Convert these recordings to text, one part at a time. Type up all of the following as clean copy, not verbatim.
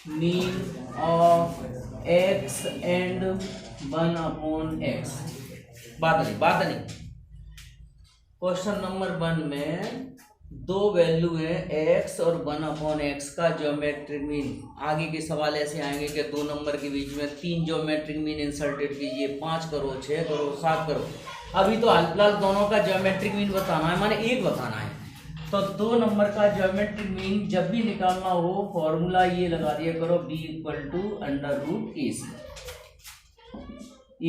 Mean of x and 1/x। बात नहीं। Question number 1 में दो वैल्यू है x और 1/x का ज्योमेट्रिक मीन। आगे के सवाल ऐसे आएंगे कि 2 नंबर के बीच में 3 ज्योमेट्रिक मीन इंसर्टेड कीजिए, 5 करो, 6 करो, 7 करो। अभी तो हाल फिलहाल दोनों का ज्योमेट्रिक मीन बताना है, माने एक बताना है। तो 2 नंबर का ज्योमेट्रिक मीन जब भी निकालना हो फॉर्मूला ये लगा दिया करो, b = √AC।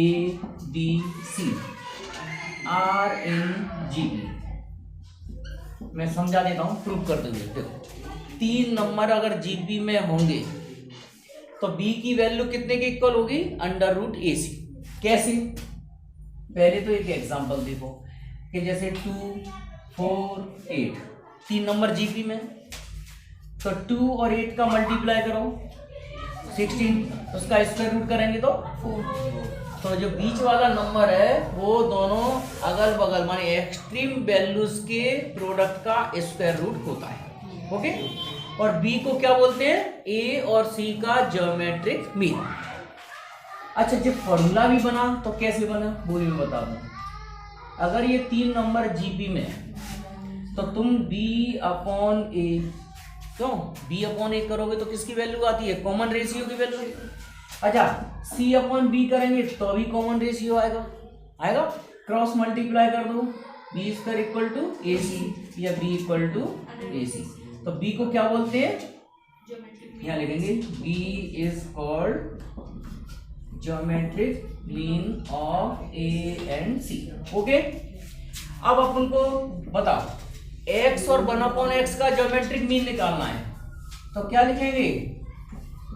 ABC RNGB मैं समझा देता हूं, प्रूव कर दोगे। देखो 3 नंबर अगर जीबी में होंगे तो b की वैल्यू कितने के इक्वल होगी? √AC। कैसे? पहले तो एक एग्जांपल देखो कि जैसे 2, 4, 8 3 नंबर जीबी में, तो 2 और 8 का मल्टीप्लाई करो 16, उसका स्क्वायर रूट करेंगे तो 4। तो जो बीच वाला नंबर है वो दोनों अगल बगल माने एक्सट्रीम वैल्यूज के प्रोडक्ट का स्क्वायर रूट होता है। ओके, और बी को क्या बोलते हैं? ए और सी का ज्योमेट्रिक मीन। अच्छा, जब फॉर्मूला भी बना तो कैसे बना वो भी बता दूं। अगर ये 3 नंबर जीबी में है तो तुम b/a, क्यों b/a करोगे तो किसकी वैल्यू आती है? कॉमन रेशियो की वैल्यू। अच्छा, c/b करेंगे तो भी कॉमन रेशियो आएगा। क्रॉस मल्टीप्लाई कर दो, b² = AC या b = AC। तो b को क्या बोलते हैं? यहाँ लिखेंगे b is called geometric mean of a and c। Okay, अब अपन को बताओ x और 1/x का ज्योमेट्रिक मीन निकालना है तो क्या लिखेंगे?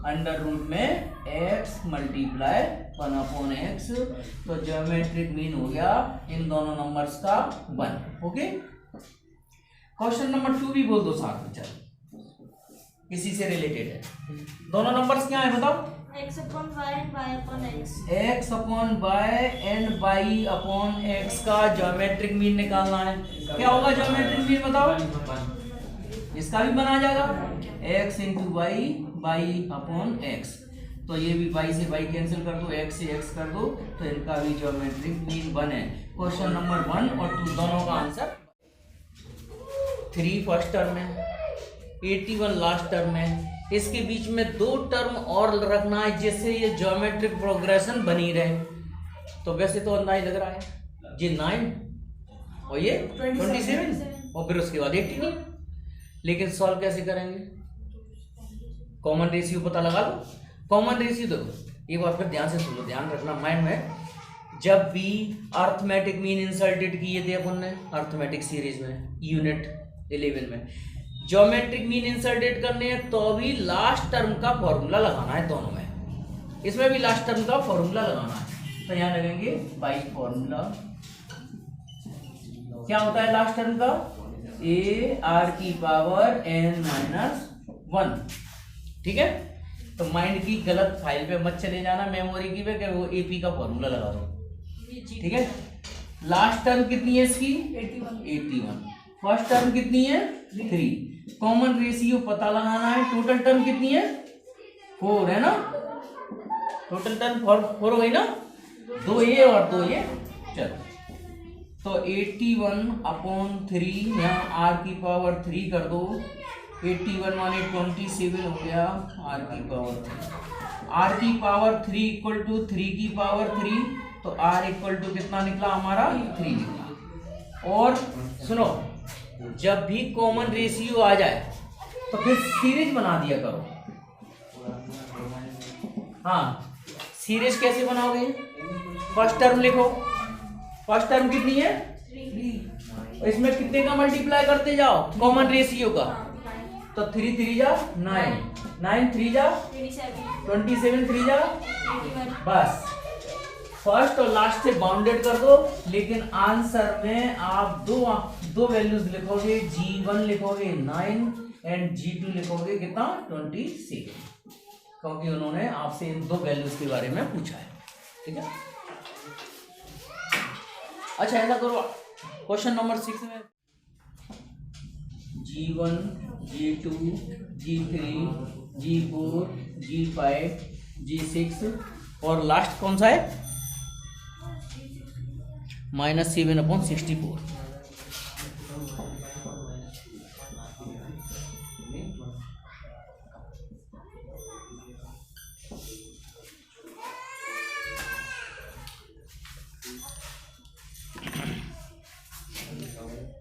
अंडर रूट में x मल्टीप्लाई 1/x, तो ज्योमेट्रिक मीन हो गया इन दोनों नंबर्स का 1। ओके, क्वेश्चन नंबर 2 भी बोल दो साथ में, चलो इसी से रिलेटेड है। दोनों नंबर्स क्या है बताओ? x/y and y/x। x/y and y/x का ज्योमेट्रिक मीन निकालना है। क्या होगा ज्योमेट्रिक मीन बताओ? इसका भी बना जाएगा x × y/x। तो ये भी y से y कैंसिल कर दो, x से x कर दो, तो इनका भी ज्योमेट्रिक मीन 1 है। क्वेश्चन नंबर 1 और 2 दोनों का आंसर 3 फर्स्ट टर्म है, 81 लास्ट टर्म है। इसके बीच में 2 टर्म और रखना है जिससे ये ज्योमेट्रिक प्रोग्रेशन बनी रहे। तो वैसे तो अंदाज लग रहा है जी 9 और ये 27 और फिर उसके बाद 81। लेकिन सॉल्व कैसे करेंगे? कॉमन रेशियो पता लगा लो। कॉमन रेशियो देखो एक बार फिर ध्यान से सुनो, ध्यान रखना माइंड में। जब भी अर्थमेटिक मीन इंसर्टेड किए थे अपन ने अर्थमेटिक सीरीज में यूनिट 11 में, ज्योमेट्रिक मीन इंसर्टेड करने हैं तो भी लास्ट टर्म का फॉर्मूला लगाना है दोनों में। इसमें भी लास्ट टर्म का फॉर्मूला लगाना है, तो यहां लगेंगे बाई फॉर्मूला। क्या होता है लास्ट टर्म का? AR⁻n-1। ठीक है, तो माइंड की गलत फाइल पे मत चले जाना, मेमोरी की पे कि वो AP का फॉर्मूला लगा दो। ठीक है, लास्ट टर्म कितनी है इसकी? 81। फर्स्ट टर्म कितनी है? 3। कॉमन रेशियो पता लगाना है। टोटल टर्म कितनी है? 4 है ना। टोटल टर्म 4 हो गई ना, 2 ये और 2 ये। चलो, तो 81/3 यहाँ r³ कर दो। 81 माने 27 हो गया r³। r³ = 3/3, तो r = कितना निकला हमारा? 3 निकला। और सुनो, जब भी कॉमन रेशियो आ जाए तो फिर सीरीज बना दिया करो। हाँ, सीरीज कैसे बनाओगे? फर्स्ट टर्म लिखो, फर्स्ट टर्म कितनी है? 3। इसमें कितने का मल्टीप्लाई करते जाओ? कॉमन रेशियो का। तो 3 3 जा 9, 9 3 जा 27, 3 जा 81। बस फर्स्ट और लास्ट से बाउंडेड कर दो। लेकिन आंसर में आप दो वैल्यूज लिखोगे, G1 लिखोगे 9 एंड G2 लिखोगे कितना? 26, क्योंकि उन्होंने आपसे इन 2 वैल्यूज के बारे में पूछा है। ठीक है, अच्छा ऐसा करो, क्वेश्चन नंबर 6 में G1 G2 G3 G4, G5, G6 और लास्ट कौन सा है -7/64।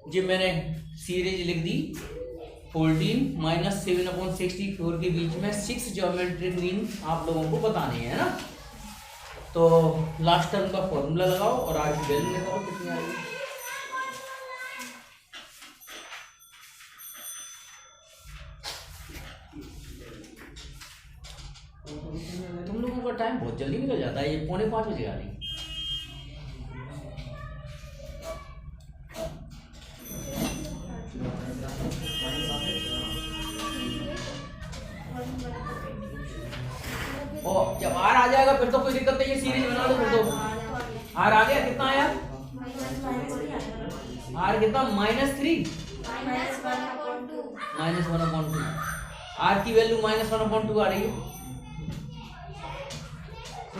जी मैंने सीरीज लिख दी 14 -7/64 के बीच में 6 ज्योमेट्रिक मीन आप लोगों को बताने हैं ना। तो लास्ट टर्म का फॉर्मूला लगाओ और आर की वैल्यू निकालो कितनी आएगी। तुम लोगों का टाइम बहुत जल्दी निकल जाता है, ये 4:45 बजे आ रही। और जब आर आ जाएगा फिर तो कोई दिक्कत नहीं है, सीरीज बना दो फिर तो। आर आ गया, कितना आया आर कितना -3 -1/2। आर की वैल्यू -1/2 आ रही है,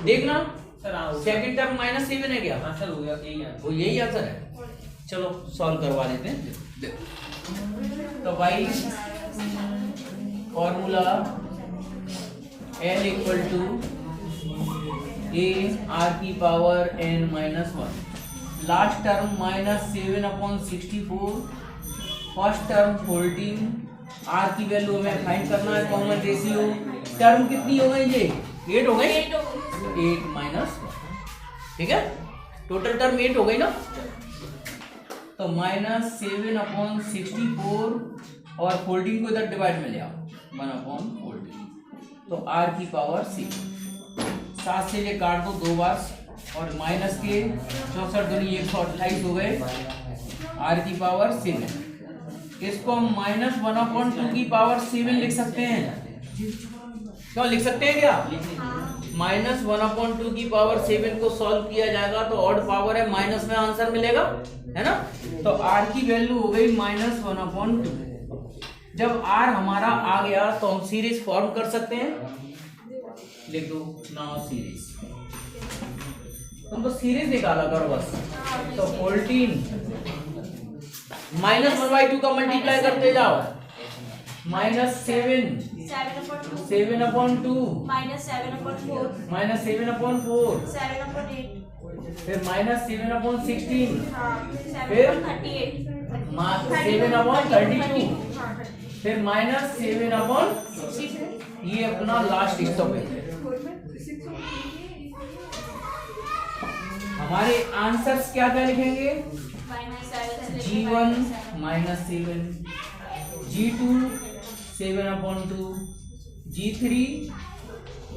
देखना सेकंड टर्म -7 है क्या। आंसर हो गया, यही है वो यही आंसर है। चलो सॉल्व करवा लेते हैं। तो भाई formula L equal to A R की power n-1, last term -7/64, first term 14, R की वैल्यू हमें फाइंड करना है, कॉमन रेशियो। टर्म कितनी हो गई ये 8 हो गई, 8 -1, ठीक है। टोटल टर्म 8 हो गई ना। तो -7/64 और 14 को इधर डिवाइड में ले आओ, 1/14। तो r की पावर 6, 7 से ये काट दो 2 बार और माइनस के 64 दूनी 128 हो गए, r की पावर 7। इसको हम -1/2 की पावर 7 लिख सकते हैं। क्यों लिख सकते हैं क्या? -1/2 की पावर 7 को सॉल्व किया जाएगा तो ऑड पावर है, माइनस में आंसर मिलेगा, है ना। तो r की वैल्यू हो गई -1/2। जब r हमारा आ गया तो हम सीरीज फॉर्म कर सकते हैं, लिख दो नाउ सीरीज। तुम तो सीरीज निकाला करो बस। तो 14 -1/2 का मल्टीप्लाई करते जाओ, -7 7/2 -7/4 -7/4 7/8 फिर -7/16 फिर -7/32 फिर -7/6। ये अपना लास्ट स्टॉप है। हमारे आंसर्स क्या क्या लिखेंगे? G1 -7, G2 7/2, G3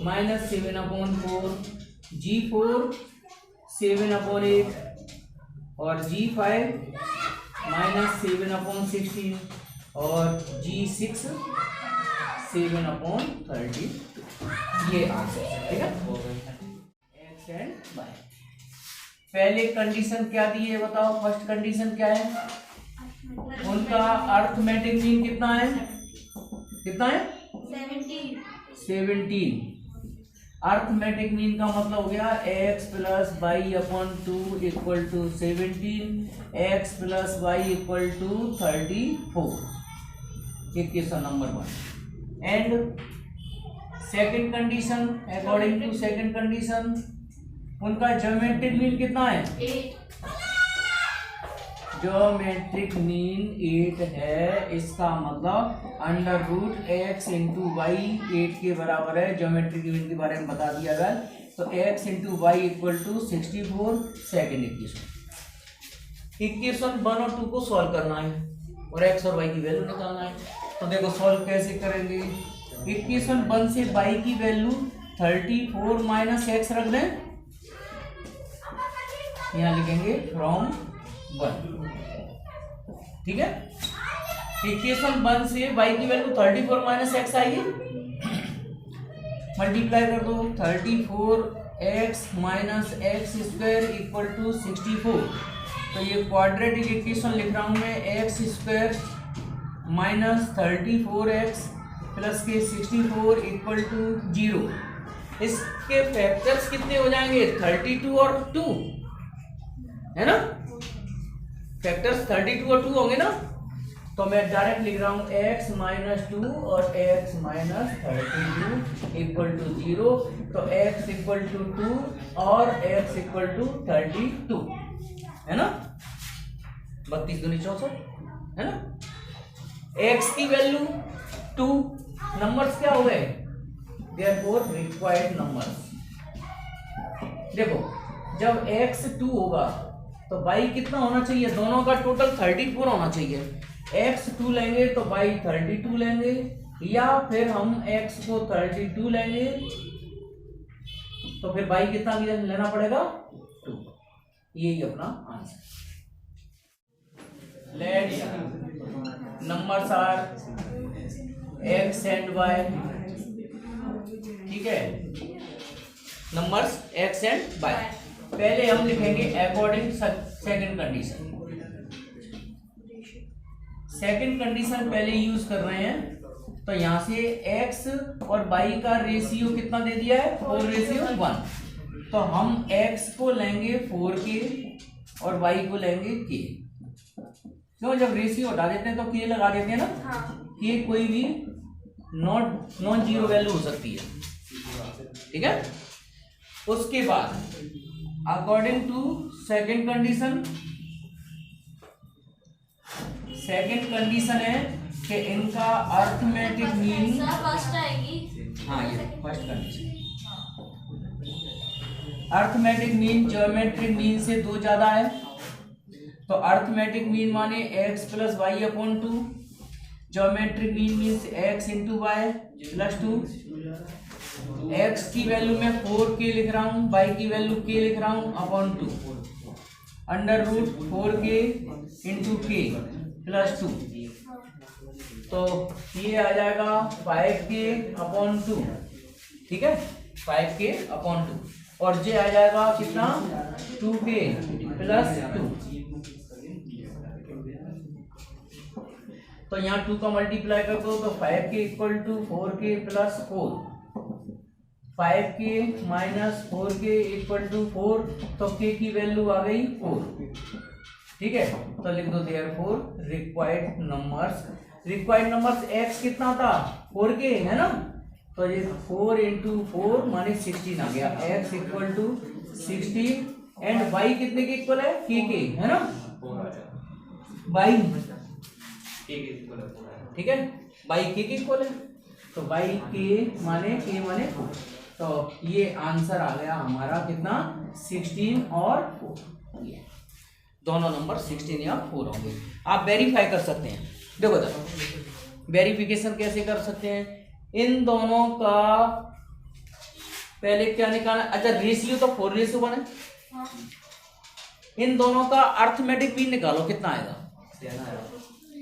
-7/4, G4 7/8 और G5 -7/16 और G6 7/32। ये आंसर है, ठीक है। X and y. पहले कंडीशन क्या दी है बताओ? फर्स्ट कंडीशन क्या है? उनका अर्थमेटिक मीन कितना है? कितना है? 17। अर्थमेटिक मीन का मतलब हो गया x + y/2 = 17, x + y = 34। Equation number 1। And second condition, according to second condition उनका ज्योमेट्रिक मीन कितना है? 8। ज्योमेट्रिक मीन 8 है। इसका मतलब √x × y 8 के बराबर है। ज्योमेट्रिक मीन के बारे में बता दिया गया। तो x × y = 64। सेकेंड इक्वेशन 1 और 2 को सॉल्व करना है और x और y की वैल्यू निकालना है। तो देखो सॉल्व कैसे करेंगे। इक्वेशन 1 से y की वैल्यू 34 - x रख दें, यहाँ लिखेंगे फ्रॉम 1, ठीक है। इक्वेशन 1 से y की वैल्यू 34 - x आएगी, मल्टीप्लाई कर दो। 34x - x² = 64। तो ये क्वाड्रेटिक इक्वेशन लिख रहा हूं मैं, x² - 34x प्लस के 64 इक्वल टू 0। इसके फैक्टर्स कितने हो जाएंगे? 32 और 2 है ना, फैक्टर्स 32 और 2 होंगे ना। तो मैं डायरेक्ट लिख रहा हूं x माइनस 2 और x माइनस 32 इक्वल टू 0। तो x इक्वल टू 2 और x इक्वल टू 32 है ना, 32 दूनी 64 है ना। x की वैल्यू 2, नंबर्स क्या हो गए? Therefore required numbers. देखो जब x 2 होगा तो y कितना होना चाहिए? दोनों का टोटल 34 होना चाहिए। x 2 लेंगे तो y 32 लेंगे, या फिर हम x को 32 लेंगे तो फिर y कितना लेना पड़ेगा? 2। यही अपना answer. Let's numbers are x and y, ठीक है, नंबर्स x एंड y। पहले हम लिखेंगे according second condition. Second condition पहले यूज कर रहे हैं, तो यहां से x और y का रेशियो कितना दे दिया है? 4:1। तो हम x को लेंगे 4k और y को लेंगे k। क्यों? जब रेशियो हटा देते हैं तो k लगा देते हैं ना। k कोई भी नॉन जीरो वैल्यू हो सकती है, ठीक है। उसके बाद according to second condition, second condition है कि इनका अर्थमेटिक मीन, फर्स्ट आएगी। हाँ ये first condition, arithmetic mean geometric mean से 2 ज्यादा है। तो अर्थमेटिक मीन माने x plus y upon 2, geometric mean means x into y plus 2। x की वैल्यू में 4k लिख रहा हूं, y की वैल्यू k लिख रहा हूं upon 2, under root 4k into k plus 2। तो ये आ जाएगा 5k अपॉन 2, ठीक है, 5k अपॉन 2। और ये आ जाएगा कितना? 2k plus 2। तो यहाँ 2 का मल्टीप्लाई कर दो तो 5k equal to 4k plus 4, 5k minus 4k equal to 4। तो k की वैल्यू आ गई 4, ठीक है। तो लिख दो therefore required numbers. Required numbers x कितना था? 4k है ना। तो ये 4 इंटू 4 माने 16 आ गया। x equal to 16 and y कितने के इक्वल है? k के, है ना। y ठीक है, y k के इक्वल है। तो y k माने k माने 4। तो ये आंसर आ गया हमारा कितना? 16 और 4। ये दोनों नंबर 16 या 4 होंगे। आप वेरीफाई कर सकते हैं। देखो देखो वेरिफिकेशन कैसे कर सकते हैं? इन दोनों का पहले क्या निकालना? अच्छा रेशियो तो 4:1 है। इन दोनों का अर्थमेटिक मीन निकालो, कितना आएगा?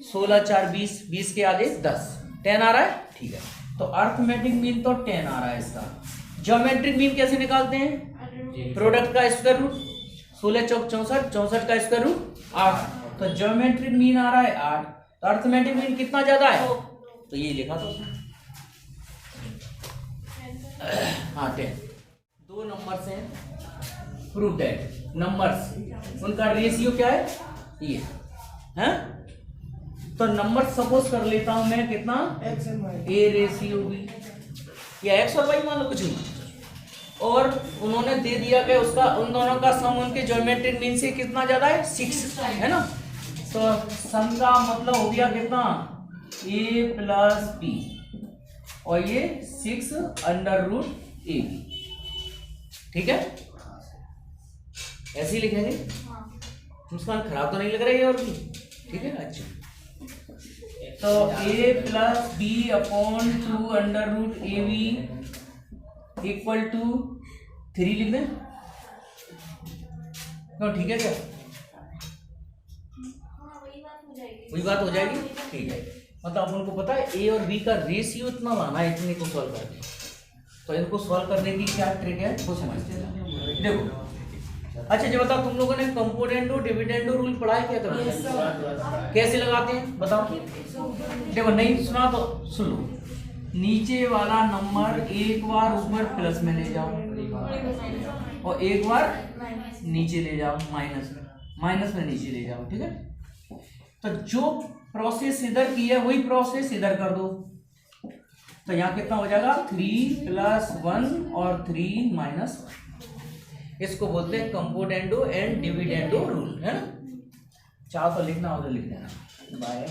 16 4 20, 20 के आधे 10, 10 आ रहा है, ठीक है। तो अर्थमेटिक मीन तो 10 आ रहा है इसका। ज्योमेट्रिक मीन कैसे निकालते हैं? प्रोडक्ट का स्क्वायर रूट, 16 चौक 64, 64 का स्क्वायर रूट 8। तो ज्योमेट्रिक मीन आ रहा है 8, तो अर्थमेटिक मीन कितना ज्यादा है? तो ये लिखा तो हाँ 10। 2 नंबर्स हैं, प्रूव दैट नंबर्स उनका रेशियो क्या है? ये है। तो नंबर सपोज कर लेता हूं मैं कितना? a रेशियो b, या x और y मान लो, कुछ नहीं। और उन्होंने दे दिया कि उसका उन दोनों का सम उनके ज्योमेट्रिक मीन से कितना ज्यादा है? 6, है ना। तो सम का मतलब हो गया कितना? a प्लस b, और ये 6 अंडर रूट ए बी, ठीक है। ऐसे ही लिखेंगे। मुस्कान खराब तो नहीं लग रही है और भी, ठीक है। अच्छा तो a plus b upon 2 under root a b equal to 3 लिख दें, तो ठीक है क्या? वही बात हो जाएगी, ठीक है। मतलब अपन को पता है a और b का रेशियो इतना लाना है, इतने को सॉल्व करके। तो इनको सॉल्व करने की क्या ट्रिक है वो समझते हैं। देखो अच्छा जो बताओ, तुम लोगों ने कंपोनेंटो डिविडेंडो रूल पढ़ा है क्या? करना कैसे लगाते हैं बताओ। देखो नहीं सुना तो सुन लो। नीचे वाला नंबर एक बार ऊपर प्लस में ले जाओ और एक बार नीचे ले जाओ माइनस में नीचे ले जाओ, ठीक है। तो जो प्रोसेस इधर की है वही प्रोसेस इधर कर दो। तो यहाँ कितना हो जाएगा 3 + 1 और 3 - 1। इसको बोलते हैं कंपोनेंडो एंड डिविडेंडो रूल, है ना। चाहो तो लिखना हो तो लिख देना। बाय।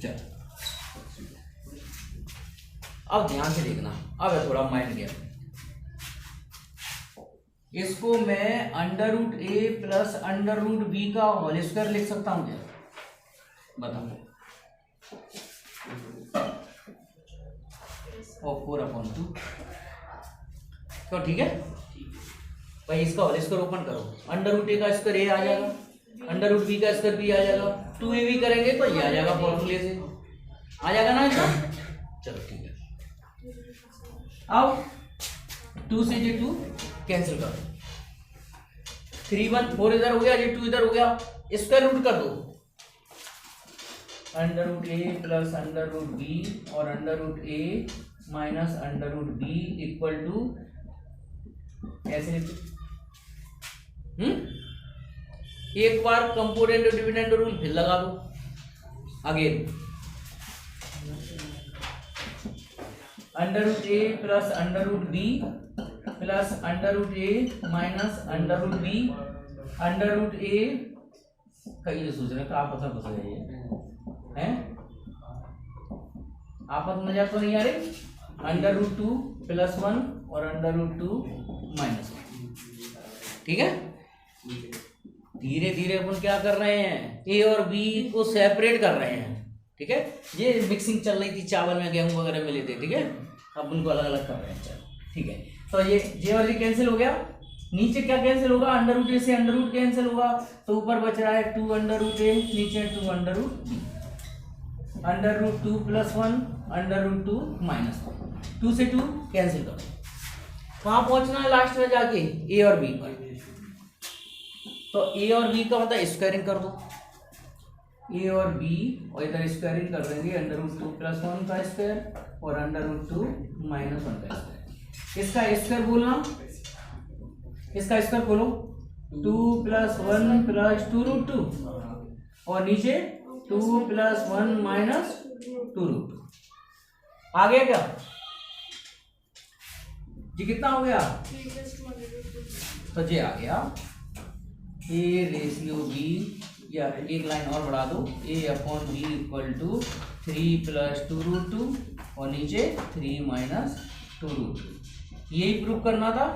चल अब ध्यान से देखना, अब है थोड़ा माइंड गेम। इसको मैं √a + √b का होल स्क्वायर लिख सकता हूं क्या? बताओ। और 4/2 तो ठीक है भाई। इसका होल स्क्वायर ओपन करो, √a का स्क्वायर a आ जाएगा, √b का स्क्वायर b आ जाएगा, 2ab करेंगे तो ये आ जाएगा, फॉर्मूले से आ जाएगा ना इसका। चलो ठीक है। अब 2 से ये 2 कैंसिल कर दो, 3 1 4 इधर हो गया, ये 2 इधर हो गया, स्क्वायर रूट कर दो। √a + √b और √a - √b इक्वल टू ऐसे लिखो। एक बार कंपोनेंट डिविडेंड रूल फिर लगा दो again. √a + √b + √a - √b √a कई सोच रहे तो आप पता है आपस में मजा तो नहीं आ रही। √2 + 1 और √2 - 1, ठीक है। धीरे धीरे अपन क्या कर रहे हैं, ए और बी को सेपरेट कर रहे हैं, ठीक है। ये मिक्सिंग चल रही थी, चावल में गेहूं वगैरह मिले थे, ठीक है। अब उनको अलग अलग कर रहे हैं, चलो ठीक है। तो ये और ये कैंसिल हो गया। नीचे क्या कैंसिल होगा, √a से √ कैंसिल होगा, तो ऊपर बच रहा है 2 √a, नीचे 2 √b, √2 + 1 √2 - 1, 2 से 2 कैंसिल करो। कहाँ पहुंचना है लास्ट में जाके, ए और बी पर। तो ए और बी का मतलब स्क्वायरिंग कर दो, ए और बी, और इधर स्क्वायरिंग कर देंगे, √2 + 1 का स्क्वायर और √2 - 1 का स्क्वायर। इसका स्क्वायर बोलना, इसका स्क्वायर बोलो 2 + 1 + 2√2 और नीचे 2 + 1 - 2√2। आ गया क्या? जी कितना हो गया? तो ये आ गया a/b, या एक लाइन और बढ़ा दो, a/b = 3 + 2√2 और नीचे 3 - 2√2। यही प्रूफ करना था।